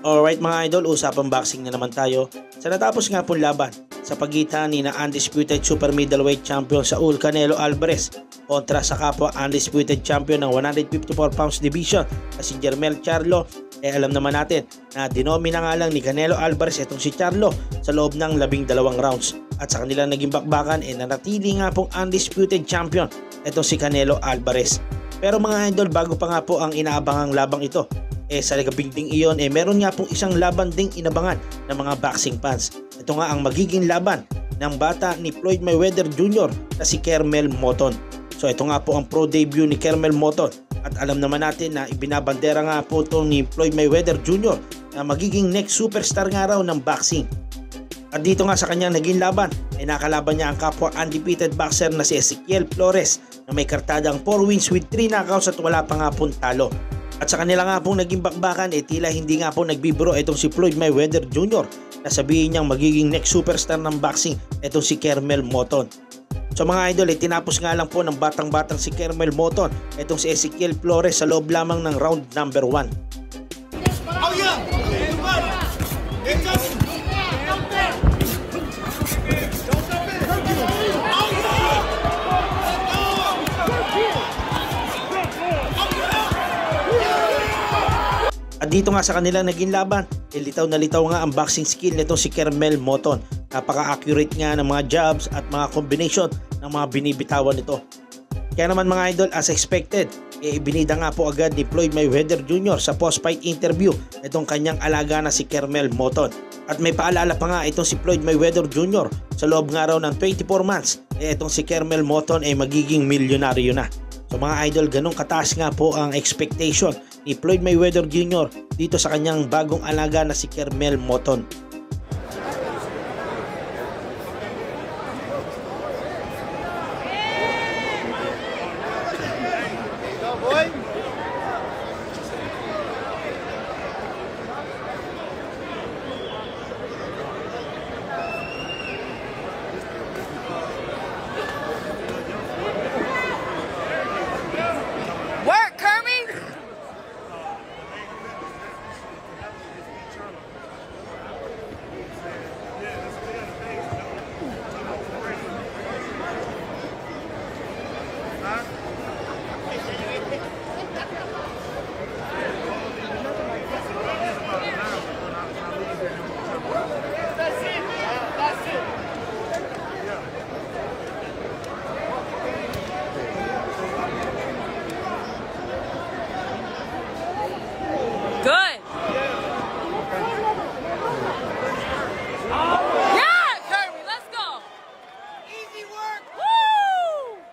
Alright mga idol, usapang boxing na naman tayo. Sa natapos nga pong laban sa pagitan ni na undisputed super middleweight champion Saul Canelo Alvarez kontra sa kapwa undisputed champion ng 154 pounds division na si Jermell Charlo, alam naman natin na dinomina nga lang ni Canelo Alvarez itong si Charlo sa loob ng 12 rounds. At sa kanilang naging bakbakan nanatili nga pong undisputed champion itong si Canelo Alvarez. Pero mga idol, bago pa nga po ang inaabangang labang ito, sa gabing ding iyon meron nga pong isang laban ding inabangan ng mga boxing fans. Ito nga ang magiging laban ng bata ni Floyd Mayweather Jr. na si Kermel Moton. So ito nga po ang pro debut ni Kermel Moton at alam naman natin na ibinabandera nga po ito ni Floyd Mayweather Jr. na magiging next superstar nga raw ng boxing. At dito nga sa kanyang naging laban nakalaban niya ang kapwa undefeated boxer na si Ezekiel Flores na may kartadang 4 wins with 3 knockouts at wala pa nga pong talo. At sa kanila nga pong naging bakbakan tila hindi nga po nagbibiro itong si Floyd Mayweather Jr. na sabihin niyang magiging next superstar ng boxing itong si Kermel Moton. So mga idol, tinapos nga lang po ng batang-batang si Kermel Moton itong si Ezekiel Flores sa loob lamang ng round number 1. Oh yeah! At dito nga sa kanilang naging laban, litaw na litaw nga ang boxing skill nito si Kermel Moton. Napaka-accurate nga ng mga jabs at mga combination ng mga binibitawan nito. Kaya naman mga idol, as expected, ibinida nga po agad ni Floyd Mayweather Jr. sa post-fight interview itong kanyang alaga na si Kermel Moton. At may paalala pa nga itong si Floyd Mayweather Jr. sa loob nga raw ng 24 months, itong si Kermel Moton magiging milyonaryo na. So mga idol, ganun kataas nga po ang expectation ni Floyd Mayweather Jr. dito sa kanyang bagong alaga na si Kermel Moton. Good. Yeah, Kirby, let's go. Easy work. Woo!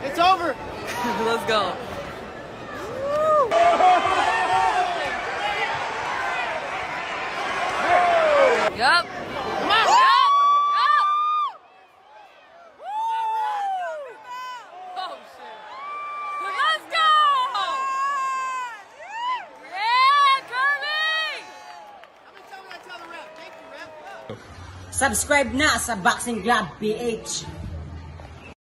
It's over. Let's go. Yup. Come on. Yup. Yup. Oh shit. Let's go. Yeah, Kirby. Tell me I tell the ref. Thank you, ref. Subscribe na sa Boxing Glove PH.